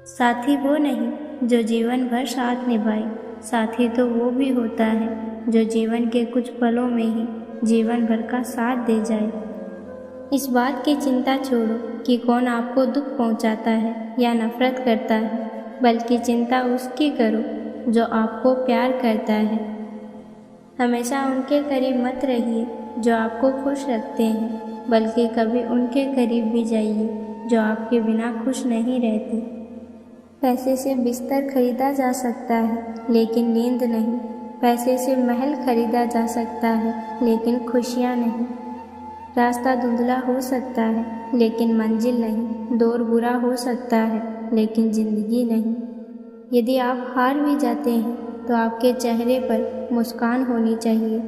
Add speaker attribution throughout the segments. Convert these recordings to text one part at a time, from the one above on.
Speaker 1: साथी वो नहीं जो जीवन भर साथ निभाए, साथी तो वो भी होता है जो जीवन के कुछ पलों में ही जीवन भर का साथ दे जाए। इस बात की चिंता छोड़ो कि कौन आपको दुख पहुंचाता है या नफरत करता है, बल्कि चिंता उसकी करो जो आपको प्यार करता है। हमेशा उनके करीब मत रहिए जो आपको खुश रखते हैं, बल्कि कभी उनके करीब भी जाइए जो आपके बिना खुश नहीं रहते। पैसे से बिस्तर खरीदा जा सकता है लेकिन नींद नहीं। पैसे से महल खरीदा जा सकता है लेकिन खुशियाँ नहीं। रास्ता धुंधला हो सकता है लेकिन मंजिल नहीं। दौर बुरा हो सकता है लेकिन ज़िंदगी नहीं। यदि आप हार भी जाते हैं तो आपके चेहरे पर मुस्कान होनी चाहिए,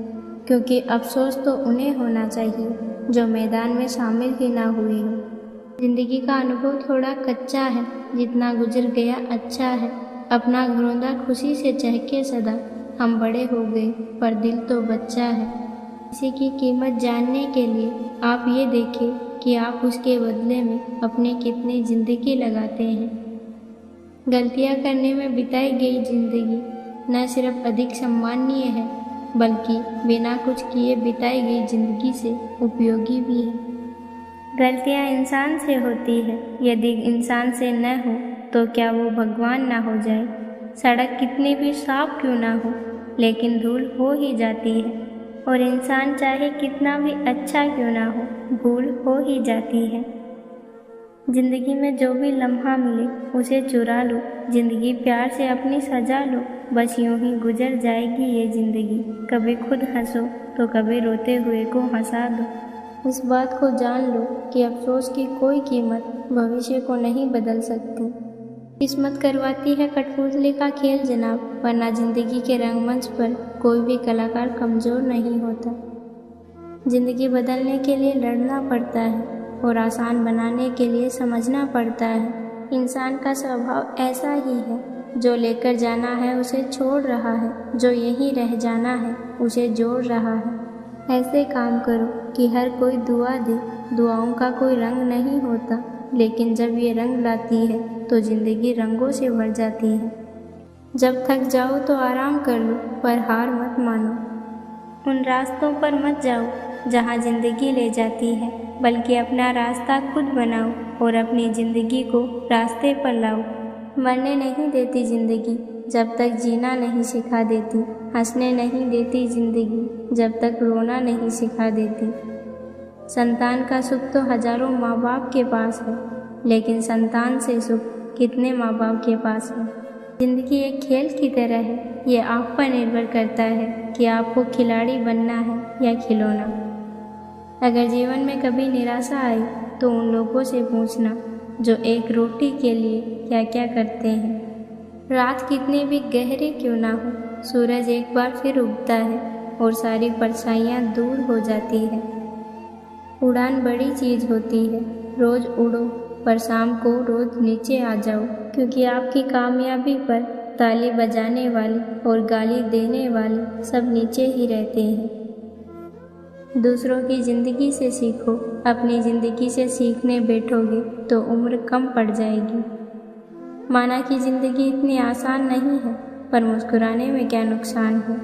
Speaker 1: क्योंकि अफसोस तो उन्हें होना चाहिए जो मैदान में शामिल ही ना हुए हों। ज़िंदगी का अनुभव थोड़ा कच्चा है, जितना गुजर गया अच्छा है। अपना घरौंदा खुशी से चहके सदा, हम बड़े हो गए पर दिल तो बच्चा है। किसी की कीमत जानने के लिए आप ये देखें कि आप उसके बदले में अपने कितनी ज़िंदगी लगाते हैं। गलतियाँ करने में बिताई गई ज़िंदगी न सिर्फ अधिक सम्माननीय है, बल्कि बिना कुछ किए बिताई गई ज़िंदगी से उपयोगी भी है। गलतियाँ इंसान से होती है, यदि इंसान से न हो तो क्या वो भगवान ना हो जाए। सड़क कितनी भी साफ क्यों ना हो, लेकिन धूल हो ही जाती है, और इंसान चाहे कितना भी अच्छा क्यों ना हो, भूल हो ही जाती है। ज़िंदगी में जो भी लम्हा मिले उसे चुरा लो, ज़िंदगी प्यार से अपनी सजा लो। बस यूं ही गुजर जाएगी ये ज़िंदगी, कभी खुद हंसो तो कभी रोते हुए को हंसा दो। इस बात को जान लो कि अफसोस की कोई कीमत भविष्य को नहीं बदल सकती। किस्मत करवाती है कठपुतली का खेल जनाब, वरना ज़िंदगी के रंगमंच पर कोई भी कलाकार कमज़ोर नहीं होता। ज़िंदगी बदलने के लिए लड़ना पड़ता है और आसान बनाने के लिए समझना पड़ता है। इंसान का स्वभाव ऐसा ही है, जो लेकर जाना है उसे छोड़ रहा है, जो यहीं रह जाना है उसे जोड़ रहा है। ऐसे काम करो कि हर कोई दुआ दे। दुआओं का कोई रंग नहीं होता, लेकिन जब ये रंग लाती है तो ज़िंदगी रंगों से भर जाती है। जब थक जाओ तो आराम कर लो, पर हार मत मानो। उन रास्तों पर मत जाओ जहाँ ज़िंदगी ले जाती है, बल्कि अपना रास्ता खुद बनाओ और अपनी ज़िंदगी को रास्ते पर लाओ। मरने नहीं देती ज़िंदगी जब तक जीना नहीं सिखा देती। हंसने नहीं देती ज़िंदगी जब तक रोना नहीं सिखा देती। संतान का सुख तो हजारों माँ बाप के पास है, लेकिन संतान से सुख कितने माँ बाप के पास है। ज़िंदगी एक खेल की तरह है, ये आप पर निर्भर करता है कि आपको खिलाड़ी बनना है या खिलौना। अगर जीवन में कभी निराशा आई तो उन लोगों से पूछना जो एक रोटी के लिए क्या क्या करते हैं। रात कितनी भी गहरी क्यों ना हो, सूरज एक बार फिर उगता है और सारी परछाइयाँ दूर हो जाती है। उड़ान बड़ी चीज़ होती है, रोज़ उड़ो पर शाम को रोज़ नीचे आ जाओ, क्योंकि आपकी कामयाबी पर ताली बजाने वाले और गाली देने वाले सब नीचे ही रहते हैं। दूसरों की ज़िंदगी से सीखो, अपनी ज़िंदगी से सीखने बैठोगे तो उम्र कम पड़ जाएगी। माना कि ज़िंदगी इतनी आसान नहीं है, पर मुस्कुराने में क्या नुकसान है।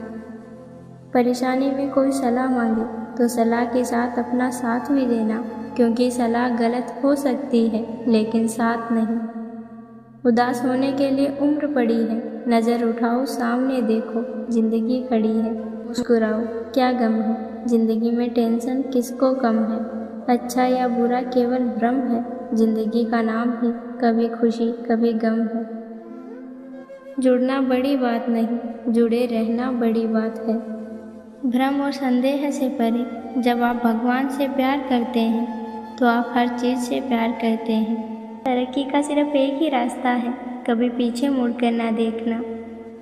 Speaker 1: परेशानी में कोई सलाह मांगे तो सलाह के साथ अपना साथ भी देना, क्योंकि सलाह गलत हो सकती है लेकिन साथ नहीं। उदास होने के लिए उम्र पड़ी है, नज़र उठाओ सामने देखो, ज़िंदगी खड़ी है। मुस्कुराओ, क्या गम है, ज़िंदगी में टेंशन किसको कम है। अच्छा या बुरा केवल भ्रम है, ज़िंदगी का नाम ही कभी खुशी कभी गम है। जुड़ना बड़ी बात नहीं, जुड़े रहना बड़ी बात है। भ्रम और संदेह से परे जब आप भगवान से प्यार करते हैं तो आप हर चीज़ से प्यार करते हैं। तरक्की का सिर्फ एक ही रास्ता है, कभी पीछे मुड़कर ना देखना।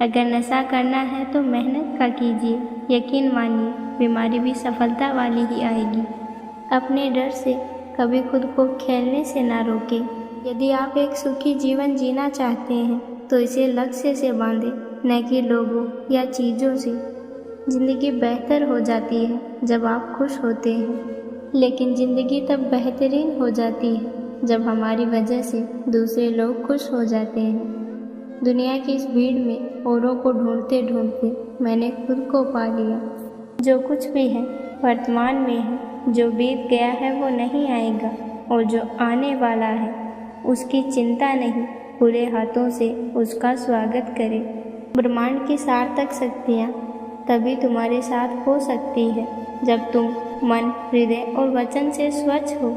Speaker 1: अगर नशा करना है तो मेहनत का कीजिए, यकीन मानिए बीमारी भी सफलता वाली ही आएगी। अपने डर से कभी खुद को खेलने से ना रोकें। यदि आप एक सुखी जीवन जीना चाहते हैं तो इसे लक्ष्य से बांधें, न कि लोगों या चीज़ों से। ज़िंदगी बेहतर हो जाती है जब आप खुश होते हैं, लेकिन ज़िंदगी तब बेहतरीन हो जाती है जब हमारी वजह से दूसरे लोग खुश हो जाते हैं। दुनिया की इस भीड़ में औरों को ढूंढते ढूंढते मैंने खुद को पा लिया। जो कुछ भी है वर्तमान में है, जो बीत गया है वो नहीं आएगा, और जो आने वाला है उसकी चिंता नहीं, खुले हाथों से उसका स्वागत करें। ब्रह्मांड की सार्थक शक्तियाँ तभी तुम्हारे साथ हो सकती है जब तुम मन, हृदय और वचन से स्वच्छ हो।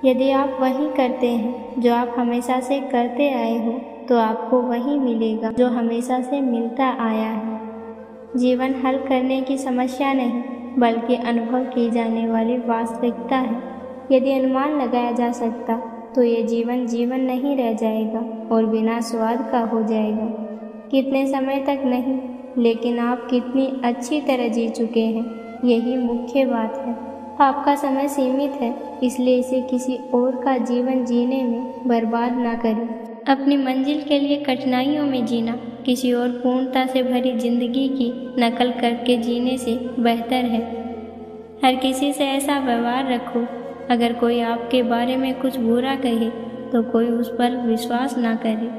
Speaker 1: यदि आप वही करते हैं जो आप हमेशा से करते आए हो, तो आपको वही मिलेगा जो हमेशा से मिलता आया है। जीवन हल करने की समस्या नहीं, बल्कि अनुभव की जाने वाली वास्तविकता है। यदि अनुमान लगाया जा सकता तो ये जीवन जीवन नहीं रह जाएगा और बिना स्वाद का हो जाएगा। कितने समय तक नहीं, लेकिन आप कितनी अच्छी तरह जी चुके हैं, यही मुख्य बात है। आपका समय सीमित है, इसलिए इसे किसी और का जीवन जीने में बर्बाद ना करें। अपनी मंजिल के लिए कठिनाइयों में जीना किसी और पूर्णता से भरी जिंदगी की नकल करके जीने से बेहतर है। हर किसी से ऐसा व्यवहार रखो, अगर कोई आपके बारे में कुछ बुरा कहे तो कोई उस पर विश्वास ना करे।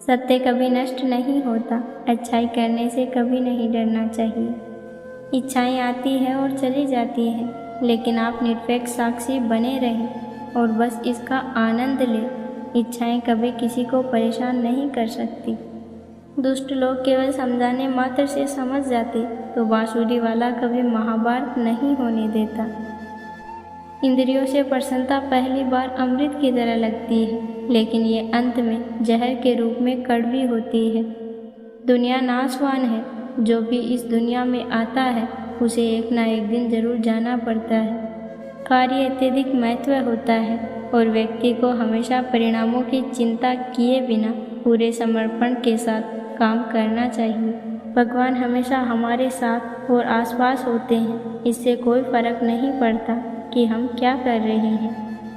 Speaker 1: सत्य कभी नष्ट नहीं होता, अच्छाई करने से कभी नहीं डरना चाहिए। इच्छाएं आती है और चली जाती है, लेकिन आप निरपेक्ष साक्षी बने रहें और बस इसका आनंद लें। इच्छाएं कभी किसी को परेशान नहीं कर सकती। दुष्ट लोग केवल समझाने मात्र से समझ जाते तो बांसुरी वाला कभी महाभारत नहीं होने देता। इंद्रियों से प्रसन्नता पहली बार अमृत की तरह लगती है, लेकिन ये अंत में जहर के रूप में कड़वी होती है। दुनिया नाशवान है, जो भी इस दुनिया में आता है उसे एक ना एक दिन जरूर जाना पड़ता है। कार्य अत्यधिक महत्व होता है और व्यक्ति को हमेशा परिणामों की चिंता किए बिना पूरे समर्पण के साथ काम करना चाहिए। भगवान हमेशा हमारे साथ और आसपास होते हैं, इससे कोई फर्क नहीं पड़ता कि हम क्या कर रहे हैं।